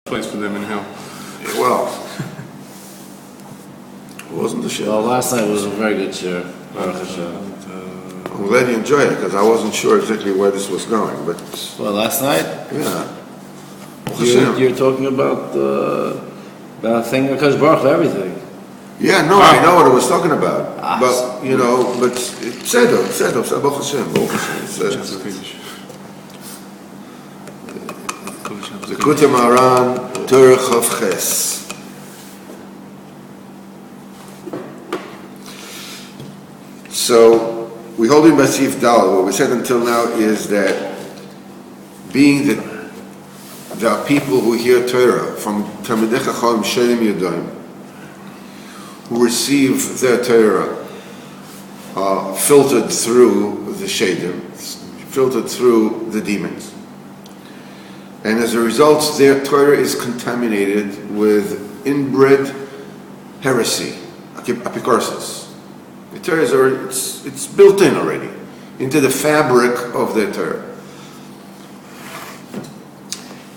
place for them in hell. Well, it wasn't the shit. Well, last night was a very good share. Baruch Hashem. I'm glad you enjoyed it because I wasn't sure exactly where this was going. But Well, last night yeah, you're talking about thing because Baruch for everything. yeah, no, I know what I was talking about. Ah, But you know, but Tzedok, Baruch Hashem, Baruch Hashem. Likutei Moharan, Torah Chav Ches. So we hold in Basif Dal. What we said until now is that being that there are people who hear Torah from Talmidei Chacham Shelim Yadayim, who receive their Torah filtered through the Shadim, filtered through the demons. And as a result, their Torah is contaminated with inbred heresy, apikorsis. The Torah is already, it's built in already into the fabric of their Torah.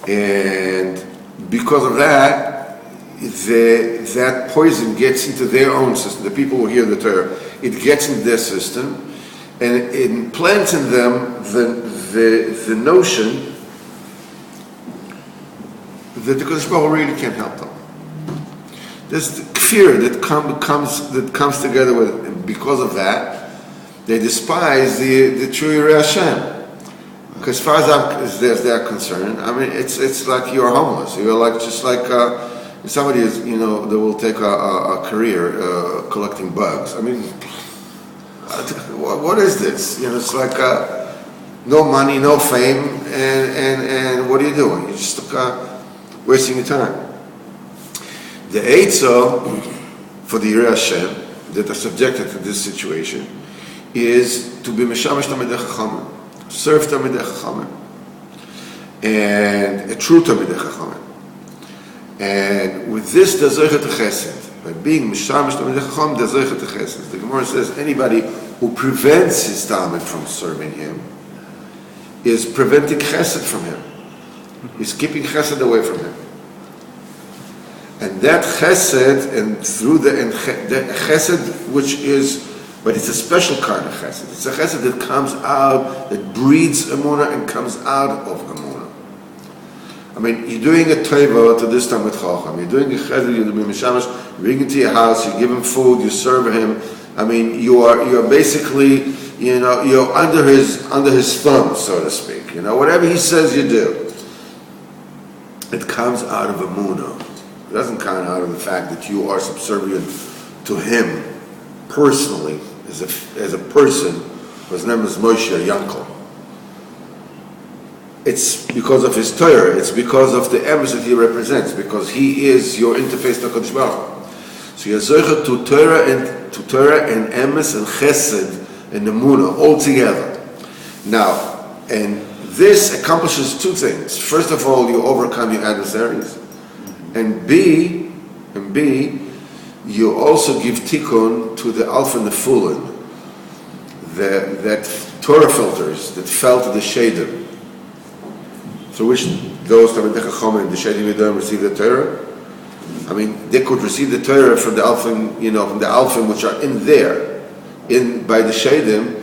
And because of that, that poison gets into their own system. The people who hear the Torah, it gets into their system, and it implants in them the notion that the Kodesh Baruch Hu really can't help them. There's the fear that comes together with it. And because of that, they despise the true Yirei Hashem. Because as far as they're concerned, I mean, it's like you're homeless. You're like just like somebody is, you know, that will take a career collecting bugs. I mean, what is this? You know, it's like no money, no fame, and what are you doing? You're just wasting your time. The Eitzah for the Yirei Hashem that are subjected to this situation is to be Meshamash Talmidei Chachamim, serve Talmidei Chachamim, and a true Talmidei Chachamim. And with this, they're Zoichet Chesed. By being Meshamash Talmidei Chachamim, they're Zoichet Chesed. The Gemara says anybody who prevents his Talmid from serving him is preventing Chesed from him. He's keeping Chesed away from him. And that Chesed, and through the Chesed, which is, but it's a special kind of Chesed. It's a Chesed that comes out, that breeds Emunah and comes out of Emunah. I mean, you're doing a teva to this Talmid Chacham. You're doing a Chesed, you're doing Mishamash, you bring him to your house, you give him food, you serve him. I mean, you're basically, you know, you're under his thumb, so to speak. You know, whatever he says, you do. It comes out of Emunah. It doesn't come out of the fact that you are subservient to him personally, as a person whose name is Moshe Yankel. It's because of his Torah. It's because of the emes that he represents. Because he is your interface to HaKadosh Baruch Hu. So you're zocher to Torah and emes and Chesed and Emunah all together. Now, and this accomplishes two things. First of all, you overcome your adversaries. And B, you also give tikkun to the alpha and the fulin, that Torah filters that fell to the shadim, through which those Talmidei Chacham and the shadim Yadayim receive the Torah. I mean, they could receive the Torah from the alpha, from the alpha which are in there, by the shadim,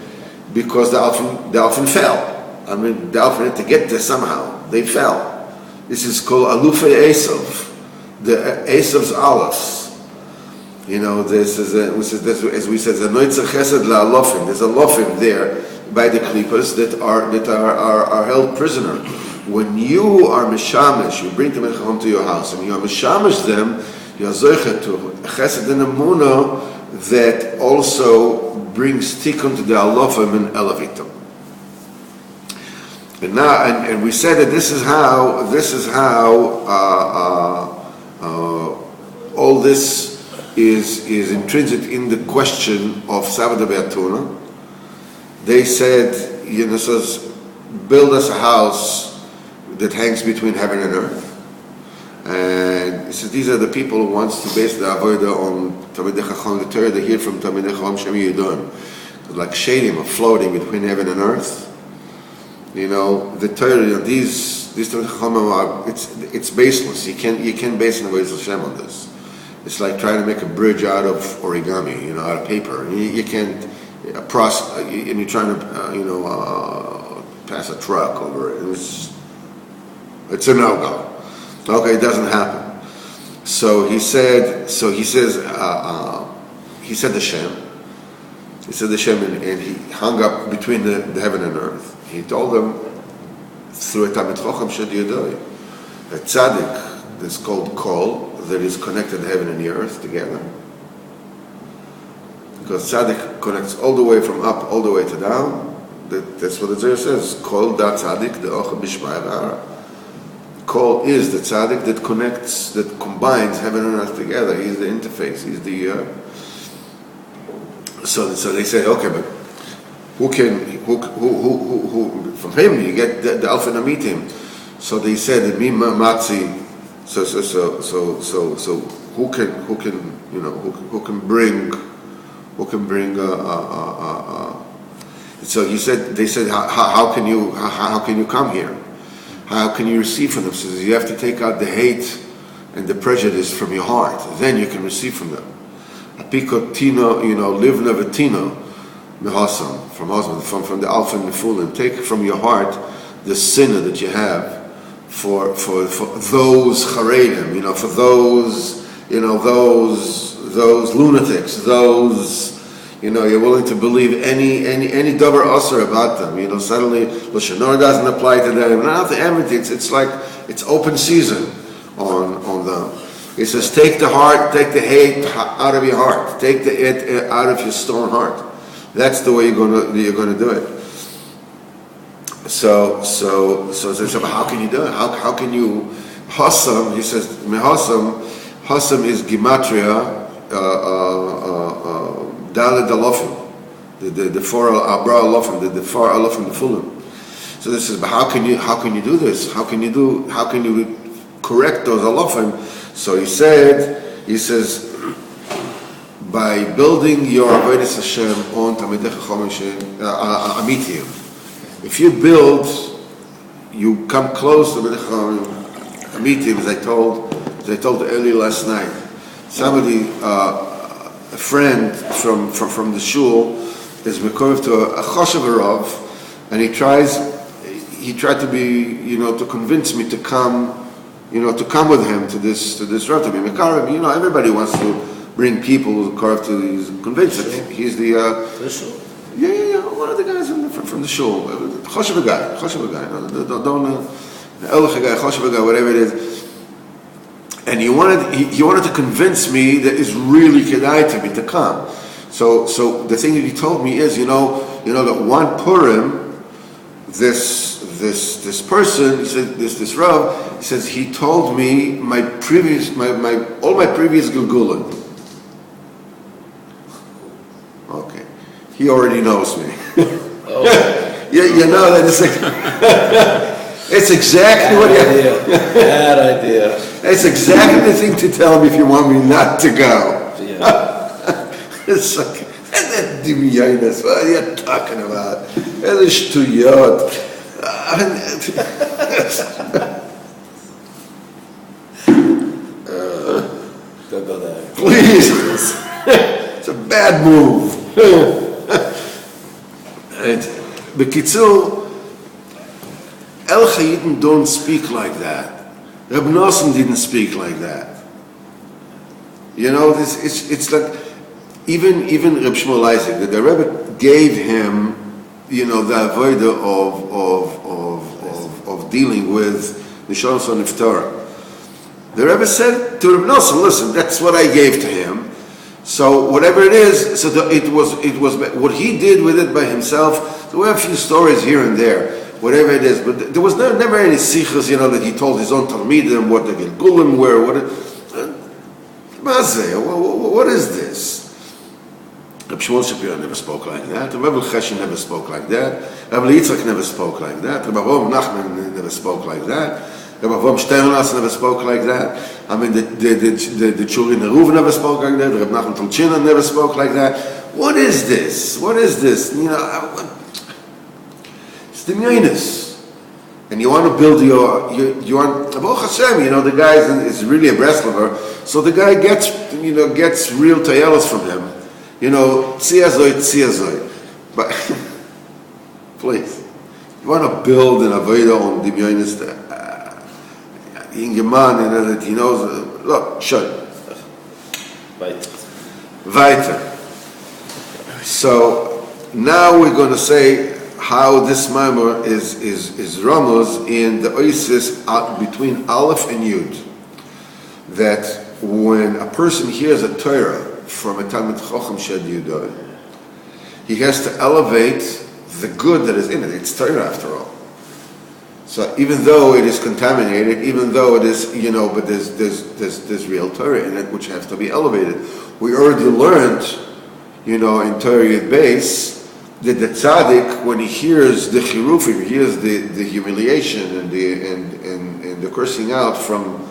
because the alpha fell. I mean, the alpha had to get there somehow. They fell. This is called alufei Esav. The Esav's Aleph. You know, this is as we said, the Noitza Chesed LaAlofim. There's a lofim there by the Klippas that are held prisoner. When you are Mishamish, you bring them home to your house, and you are Mishamish them, you are Zoichet to Chesed and Emunah that also brings tikkun to the Alofim and elevate them. And now, and we said that this is how all this is intrinsic in the question of Sabbath Be'atuna. They said, build us a house that hangs between heaven and earth. And he says, these are the people who wants to base the avodah on Talmidei Chacham, the Torah they hear from Talmidei Chacham Shem Yidon. Like shadim are floating between heaven and earth. You know, the Torah, these these Talmidei Chachamim are, it's baseless. You can't base an Avodas Hashem on this. It's like trying to make a bridge out of origami, out of paper. You can't and you're trying to pass a truck over it. It's a no-go. Okay, it doesn't happen. So he said the Shem. He said the Shem, and he hung up between the heaven and earth. He told them through a Talmid Chacham Shad Yodoi, a tzaddik that's called Kol, that is connected heaven and the earth together. Because tzaddik connects all the way from up, all the way to down. That's what the Zohar says. Kol da tzaddik the ocha b'shmai v'ara. Kol is the tzaddik that connects, that combines heaven and earth together. He's the interface. He's the. So they said, okay, but who from him you get the Alpha Namitim. So they said, mi matzi. So who can bring. So they said, how can you come here? How can you receive from them? So you have to take out the hate and the prejudice from your heart. Then you can receive from them. Apikotino, livna vetino, mehasam, from the Alpha and Nephilim. Take from your heart the sinner that you have for those charedim, for those lunatics, those, you're willing to believe any davar asur about them. Suddenly Lashon Hara doesn't apply to them. Not the enmity. It's like it's open season on them. It says, take the hate out of your heart. Take the it out of your stone heart. That's the way you're going to do it. So how can you do it? How can you hasam? He says mehasam. Hasam is gematria daled alofim, the four abra alofim, the four alofim the fulim. So this is, but how can you do this? How can you correct those alofim? So he says by building your avodas Hashem on Talmidei Chachamim Amitiyim. If you build, you come close to Talmidei Chachamim Amitiyim, as I told earlier last night. Somebody, a friend from the shul, is mekorif to a choshev rav, and he tried to be, to convince me to come with him to this rav, to be mekarev. Everybody wants to bring people who are to these convinced. He's the shul. Yeah, one of the guys from the shul, choshev guy, don't elach guy, choshev guy, whatever it is. And he wanted to convince me that it's really kedai to me to come. So the thing that he told me is, that one Purim, this person, he said, this Rav, he says, he told me all my previous Gilgulim. Okay. He already knows me. Oh. That it's exactly what Bad idea. It's exactly the thing to tell me if you want me not to go. Yeah. It's like, that dimyaynus, what are you talking about? That is shtuyot. Don't go there. Please. It's a bad move. B'kitzur, El Chayyidin don't speak like that. Reb Nosson didn't speak like that. It's like even Reb Shmuel Isaac, the Rebbe gave him, the avodah of dealing with the Nishanos on Iftarah. The Rebbe said to Reb Nosson, listen, that's what I gave to him. So whatever it is, it was what he did with it by himself. There were a few stories here and there. Whatever it is, but there was never any sichos, that he told his own talmidim what the Gilgulim were. What is this? Reb Shmuel Shapiro never spoke like that. Reb Cheshin never spoke like that. Reb Yitzchak never spoke like that. Reb Avraham Nachman never spoke like that. Reb Avraham Sternlas never spoke like that. I mean, the Churi Neruv never spoke like that. Reb Nachman Tulchina never spoke like that. What is this? It's dimyaynus. and you want to build you want, Baruch Hashem, the guy is really a Breslover, so the guy gets real tayelos from him, tziyazoi, but please, you want to build an avodah on Dimyonis, in Geman, that he knows, look, show. Weiter. So now we're going to say how this Maimor is Ramos in the Oasis between Aleph and Yud. That when a person hears a Torah from a Talmid Chacham Shed Yudoi, he has to elevate the good that is in it. It's Torah after all. So even though it is contaminated, even though it is, but there's real Torah in it which has to be elevated. We already learned, in Torah Yud Beis, that the tzaddik, when he hears the chirufim, he hears the humiliation and the cursing out from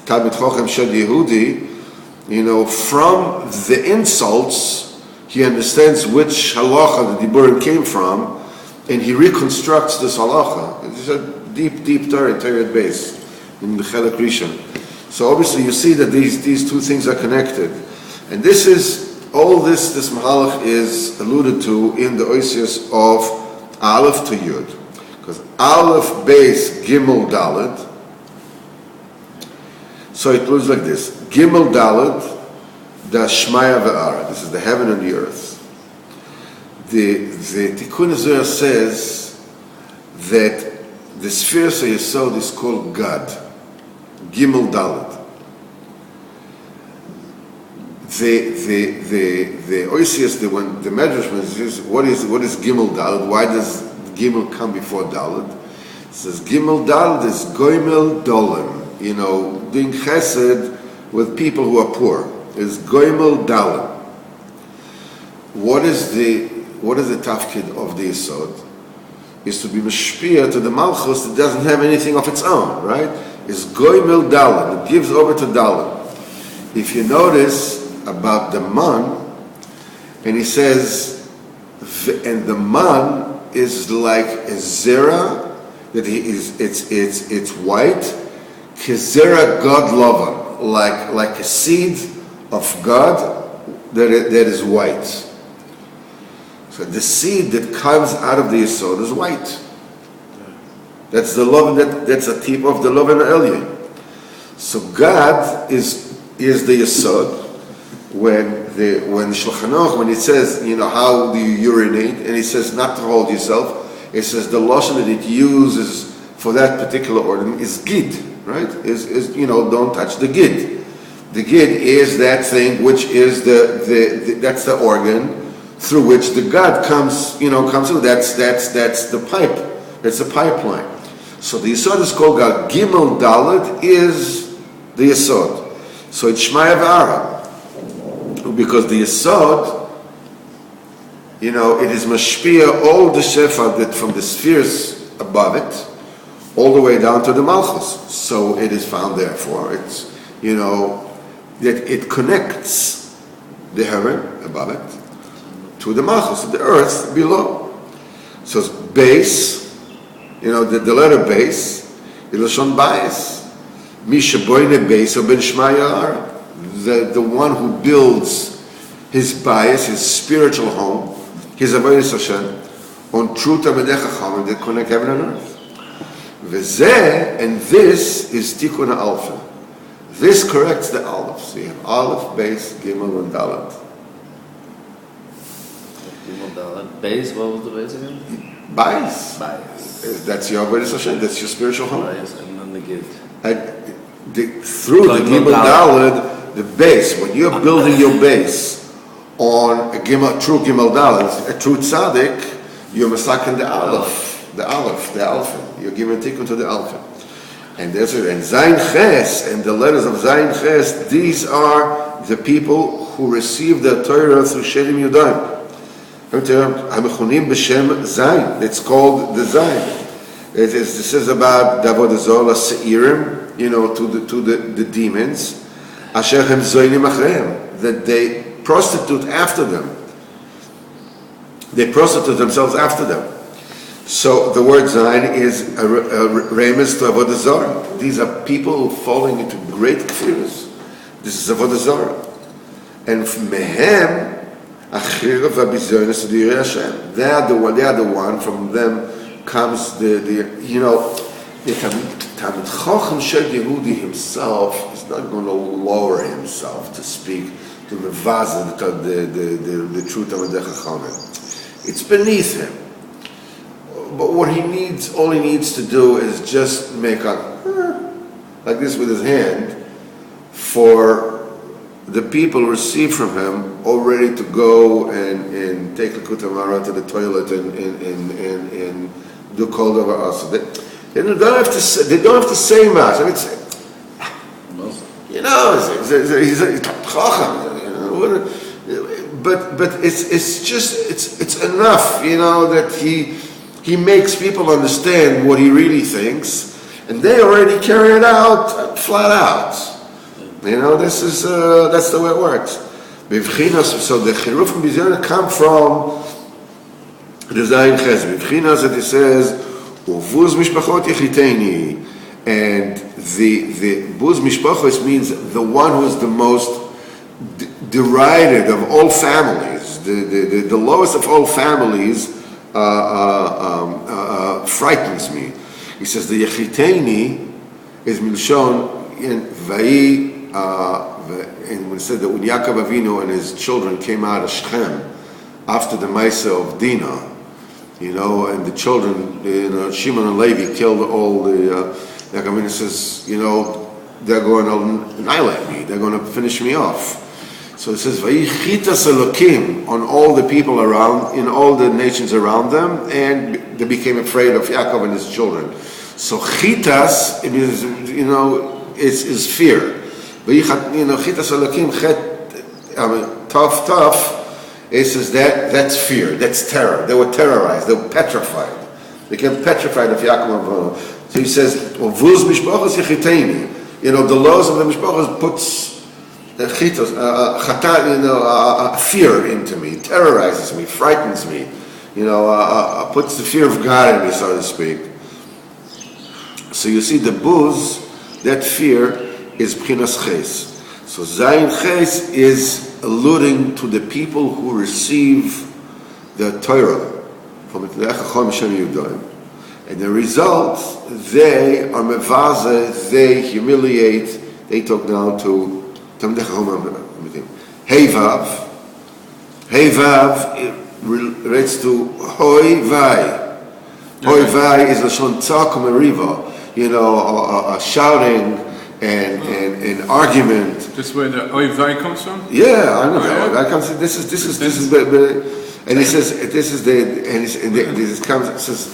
Talmid Chacham Shed Yehudi, from the insults, he understands which halacha the diburim came from, and he reconstructs this halacha. It's a deep Torah in Torah Yud Beis, in the Chelek Rishon. So obviously you see that these two things are connected. And this Mahalach is alluded to in the Oisius of Aleph to Yud. Because Aleph, Beis, Gimel, Dalet. So it looks like this. Gimel, Dalet, the Shmaya Ve'ara. This is the heaven and the earth. The Tikkun Zohar says that the sphere of Yesod is called God. Gimel, Dalet. The Oisius, the Medrash is what is Gimel Dalet? Why does Gimel come before Dalet? It says Gimel Dalet is Goimel Dolim, doing chesed with people who are poor. Is Goimel Dalet. What is the tafkid of the Yesod? Is to be mashpia to the Malchus that doesn't have anything of its own, right? Is Goimel Dalet. It gives over to Dalet. If you notice about the man, and he says, and the man is like a zera, that it's white, kezera God lover, like a seed of God that is white. So the seed that comes out of the Yesod is white. That's the love, that's a tip of the love and Elyon. So God is the Yesod. When Shulchan Aruch, when it says, how do you urinate, and it says not to hold yourself, it says the lotion that it uses for that particular organ is gid, right? Is don't touch the gid. The gid is that thing which is that's the organ through which the God comes through. That's the pipe. That's the pipeline. So the Yesod is called God. Gimel Dalet is the Yesod. So it's Shmaya V'ara. Because the Yesod, it is mashpia all the shefa that from the spheres above it, all the way down to the Malchus. So it is found therefore, it's, that it connects the heaven above it to the Malchus, the earth below. So it's base, the letter base, Ilashon Bayis. Misha Boine Base or Ben Shmaya, the one who builds his bias, his spiritual home, his avodas Hashem, on true Talmidei Chachamim that connect heaven and earth. V'zeh, and this is Tikkun Alpha. This corrects the Aleph. So you have Aleph, Beis, Gimel, and Dalet. Gimel, Dalet. Beis, what was the base again? Bias. Bias. That's your avodas Hashem. That's your spiritual home. Bias, and then the Gid. Through the Gimel Dalet, the base, when you're building your base on a true Gimel Dalet, a true tzaddik, you're masakin the Alpha. You're giving tikkun to the Alpha. And there's it. And Zayin Ches, and the letters of Zayin Ches, these are the people who receive the Torah through Shedim Yudayim. It's called the Zayin. This is about the Avodah Zorah Seirim, to the demons, Asher Hem Zoynim Achreim, that they prostitute after them. They prostitute themselves after them. So the word Zayin is a remes to Avodah Zarah. These are people falling into great fears. This is Avodah Zarah. And mehem achirav v'bizonos d'yirei Hashem. They are the one. From them comes the Talmid Chacham Shel Yehudi himself is not going to lower himself to speak to mevaze the truth of the Chachamim. It's beneath him. But what all he needs to do is just make like this with his hand for the people who receive from him, all ready to go and take Likutei Moharan to the toilet and do kol davar asa. They don't have to say much. I mean, he's a chacham. But it's enough, that he makes people understand what he really thinks, and they already carry it out flat out. This is that's the way it works. So the chiruf and bizion come from the Zayin Ches. B'vchinas that it says uvuz mishpachot yechiteini, and the buz mishpachos means the one who is the most derided of all families, the lowest of all families. Frightens me. He says the Yechiteini is milshon in Vayi, and when it said that when Yaakov Avinu and his children came out of Shechem after the Maisa of Dinah, and the children, Shimon and Levi killed all the. Yaakov Avinu says, they're going to annihilate me. They're going to finish me off. So it says, Vayichitas Elokim on all the people around, in all the nations around them, and they became afraid of Yaakov and his children. So Chitas, it means, is fear. Chitas Elokim, tough, it says that's fear, that's terror. They were terrorized, they were petrified. They became petrified of Yaakov and Avinu. So he says, Vuz Mishpachos Yechiteini. The laws of the Mishpachos puts fear into me, terrorizes me, frightens me, puts the fear of God in me, so to speak. So you see, the buz, that fear, is b'chinas ches. So Zayin Ches is alluding to the people who receive the Torah from the Chacham Shem Yudoim. And the result, they are mevaze, they humiliate, they talk down to Hey Vav relates to Hoi Vai. Hoi Vai is lashon tzak umeriva, shouting and argument. This is where the Hoi Vai comes from? Yeah, I know that. That comes. This is and he says this is this comes. It says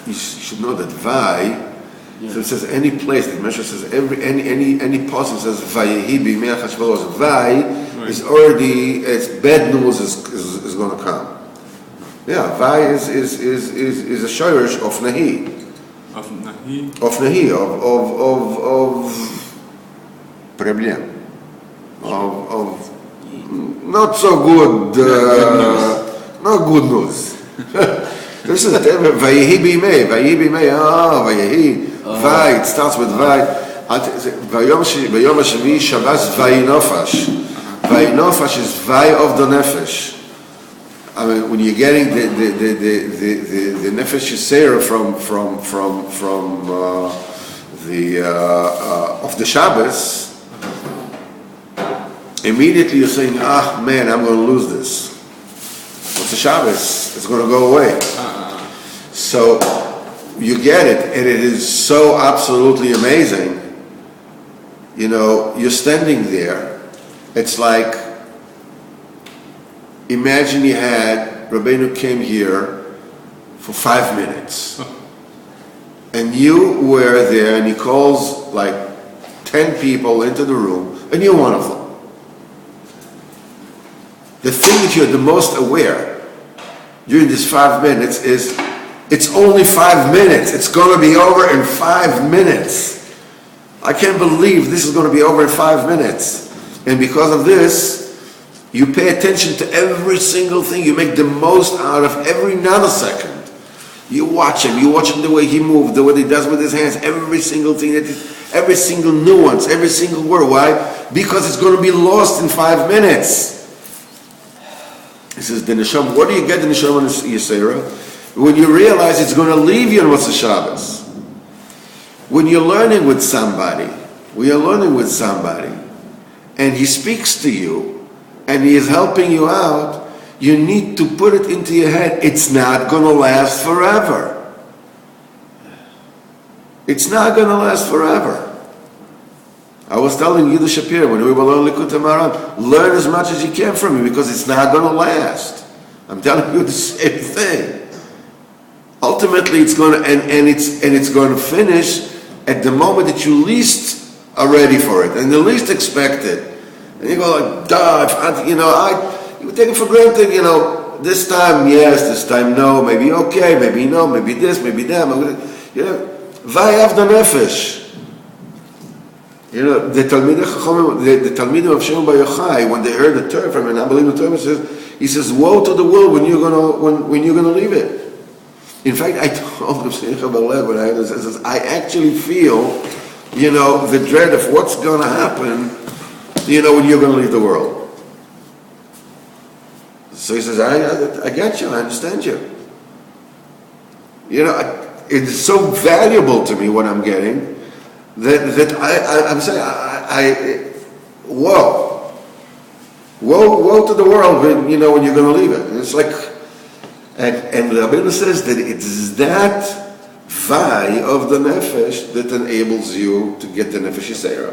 you should know that Vai. Yeah. So it says any place that Meshach says any person says Vayehi b'mei Achashverosh, Vai is already, it's bad news is going to come. Yeah, Vai is a shirish of Nahi. Of problem. Of not so good not good news. This is Vayehi b'mei, Vayehi. Vai, it starts with Vai. Vayom HaShavi Shabbos Vayinofash. Vayinofash is Vai of the Nefesh. I mean, when you're getting the Nefesh Yisera from of the Shabbos, immediately you're saying, man, I'm going to lose this. What's the Shabbos? It's going to go away. So you get it, and it is so absolutely amazing. You're standing there. It's like, imagine you had, Rabbeinu came here for 5 minutes. And you were there, and he calls like 10 people into the room, and you're one of them. The thing that you're the most aware during these 5 minutes is, it's only 5 minutes. It's going to be over in 5 minutes. I can't believe this is going to be over in 5 minutes. And because of this, you pay attention to every single thing. You make the most out of every nanosecond. You watch him the way he moves, the way he does with his hands, every single thing, every single nuance, every single word. Why? Because it's going to be lost in 5 minutes. He says, the neshama, what do you get the neshama on Yisera? When you realize it's going to leave you on Motzei Shabbos. When you're learning with somebody, and he speaks to you, and he is helping you out, you need to put it into your head, it's not going to last forever. It's not going to last forever. I was telling Yudah Shapir when we were learning Likutei Moharan, learn as much as you can from me because it's not going to last. I'm telling you the same thing. Ultimately, it's going to and it's going to finish at the moment that you least are ready for it and the least expect it. And you go like, duh, you take it for granted, this time yes, this time no, maybe okay, maybe no, maybe this, maybe that. Vayav the nefesh. The Talmidim of Shimon Bar Yochai, when they heard the Torah from an unbelievable Torah, he says, "Woe to the world when you're gonna leave it." In fact, I told him when I heard this, I says, I actually feel, the dread of what's going to happen, when you're going to leave the world. So he says, I get you, I understand you. It's so valuable to me what I'm getting that I'm saying, woe to the world when you're going to leave it. And it's like, and Rabbeinu says that it's that vai of the nefesh that enables you to get the nefesh yisera,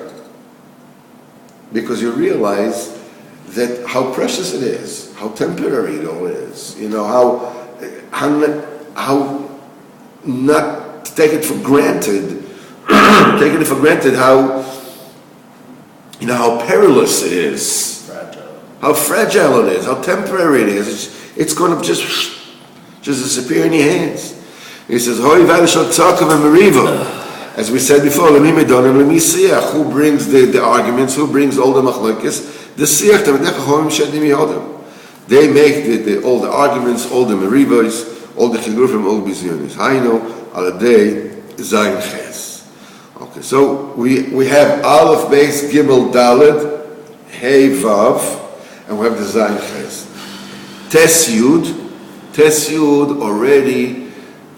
because you realize that how precious it is, how temporary it all is, how not to take it for granted, taking it for granted how perilous it is, how fragile it is, how temporary it is. It's going to just disappear in your hands. He says, as we said before, who brings the arguments, who brings all the machlokes, the siach, they make all the arguments, all the merivos, all the chilufim, all the bizyonis. Haino, aladei, zayin ches. Okay, so we have Aleph, Beis, Gimel, Dalet, Hey, Vav, and we have the zayin ches. Tes Yud already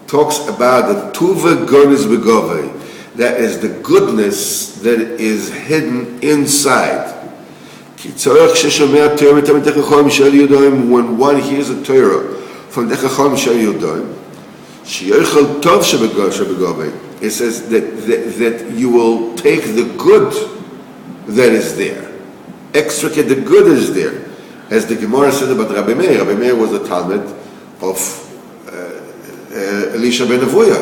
talks about the Tuva Gonis Begove, that is the goodness that is hidden inside. When one hears a Torah from the Chacham Shel Yodoim, it says that you will take the good that is there, extricate the good that is there. As the Gemara said about Rabbi Meir. Rabbi Meir was a Talmud of Elisha ben Avuya,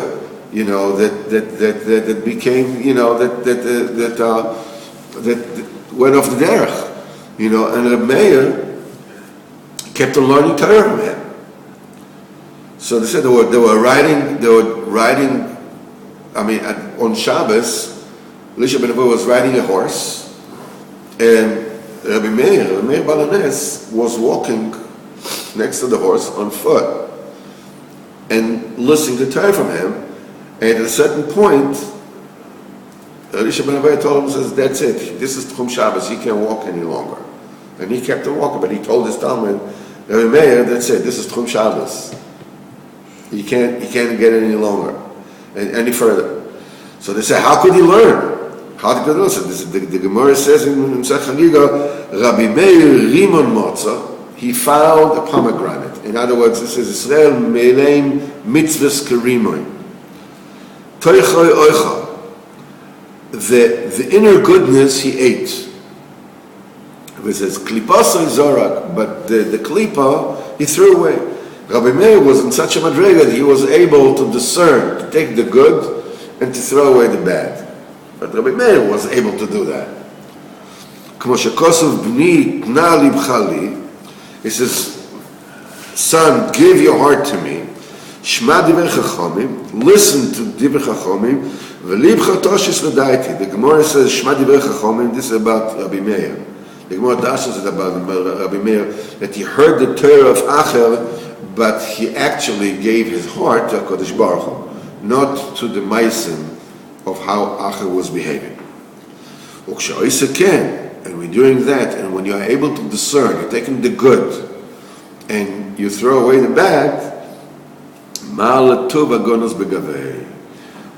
that became, that went off the derech, and Rabbi Meir kept on learning Torah from him. So they said they were riding. On Shabbos, Elisha ben Avuya was riding a horse, and Rabbi Meir Balanes was walking next to the horse on foot and listening to Torah from him. And at a certain point, Elisha ben Avuya told him, says, that's it. This is Tchum Shabbos. He can't walk any longer. And he kept on walking, but he told his Talmud, Rabbi Meir, that's it. This is Tchum Shabbos. He can't get it any longer, any further. So they say, how could he learn? How could he learn? So the Gemara says in Masech Chagiga, Rabbi Meir Rimon Motza, he found a pomegranate. In other words, it says, Israel Meleim Mitzvahs Kerimoin. Toichoi Oicha. The inner goodness he ate. It says, Klipasoi Zorak, but the klipa he threw away. Rabbi Meir was in such a madrega that he was able to discern, to take the good and to throw away the bad. But Rabbi Meir was able to do that. He says, son, give your heart to me. Shma divrei chachamim, listen to divrei chachamim, v'libcha toshes l'daiti. The Gemara says, Shma divrei chachamim, this is about Rabbi Meir. The Gemara Dasha says about Rabbi Meir, that he heard the Torah of Acher but he actually gave his heart to HaKadosh Baruch Hu, not to the meisim of how Acher was behaving. And when you're doing that, and when you are able to discern, you're taking the good, and you throw away the bad,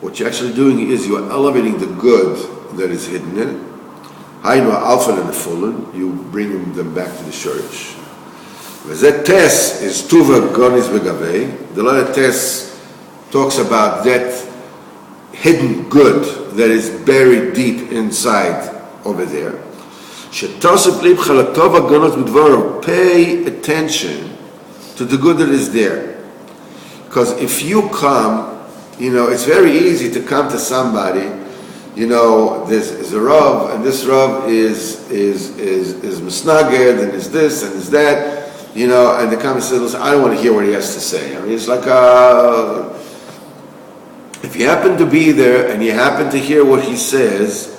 what you're actually doing is you're elevating the good that is hidden in it. Hainu Alpha and the Fallen, you bring them back to the church. That test is Tuva Gonis Begavei. The letter test talks about that hidden good that is buried deep inside over there. Pay attention to the good that is there. Because if you come, it's very easy to come to somebody, there's a Rav, and this Rav is misnaged, and is this, and is that, and they come and say, listen, I don't want to hear what he has to say. I mean, it's like, if you happen to be there, and you happen to hear what he says,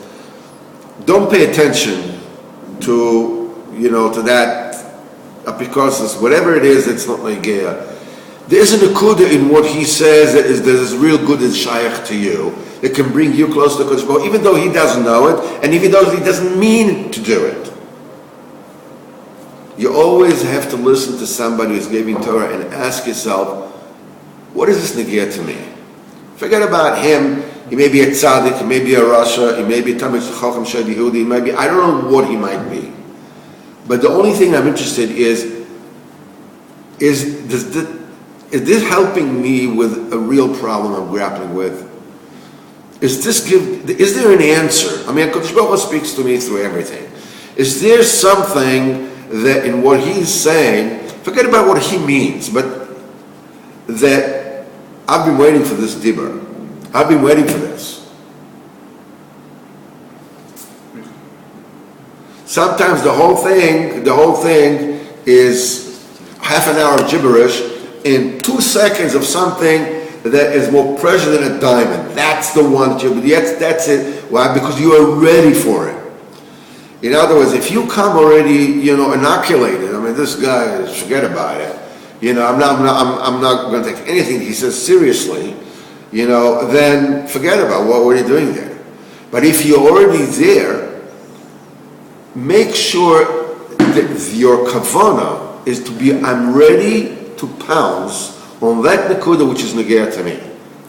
don't pay attention to that, because whatever it is, it's not like there's a nekuda in what he says that is real good and shaykh to you. It can bring you close to Kodesh Baruch, even though he doesn't know it, and even though he doesn't mean to do it. You always have to listen to somebody who's giving Torah and ask yourself, what is this negiyah to me? Forget about him. He may be a tzaddik, he may be a rasha, he may be a Talmid Chacham Shadi Yehudi, he might be, I don't know what he might be. But the only thing I'm interested is this helping me with a real problem I'm grappling with? Is there an answer? I mean, HaKadosh Baruch Hu speaks to me through everything. Is there something that in what he's saying, forget about what he means, but that I've been waiting for this dibur. I've been waiting for this. Sometimes the whole thing is half an hour of gibberish in 2 seconds of something that is more precious than a diamond. That's the one that's it. Why? Because you are ready for it. In other words, if you come already, inoculated, I mean, this guy, forget about it. I'm not going to take anything he says seriously. Then forget about what are you doing there. But if you're already there, make sure that your kavanah is to be, I'm ready to pounce on that nekuda which is negea to me.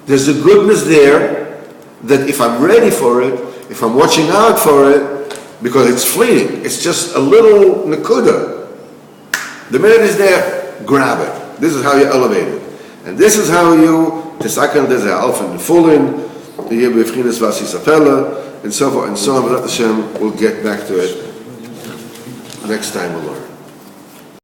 There's a goodness there that if I'm ready for it, if I'm watching out for it, because it's fleeting, it's just a little nekuda. The minute it's there, grab it. This is how you elevate it. And this is how you tesaken des alf and fullen, the year befrinas was isapella, and so forth and so on. But Hashem will get back to it next time we'll learn.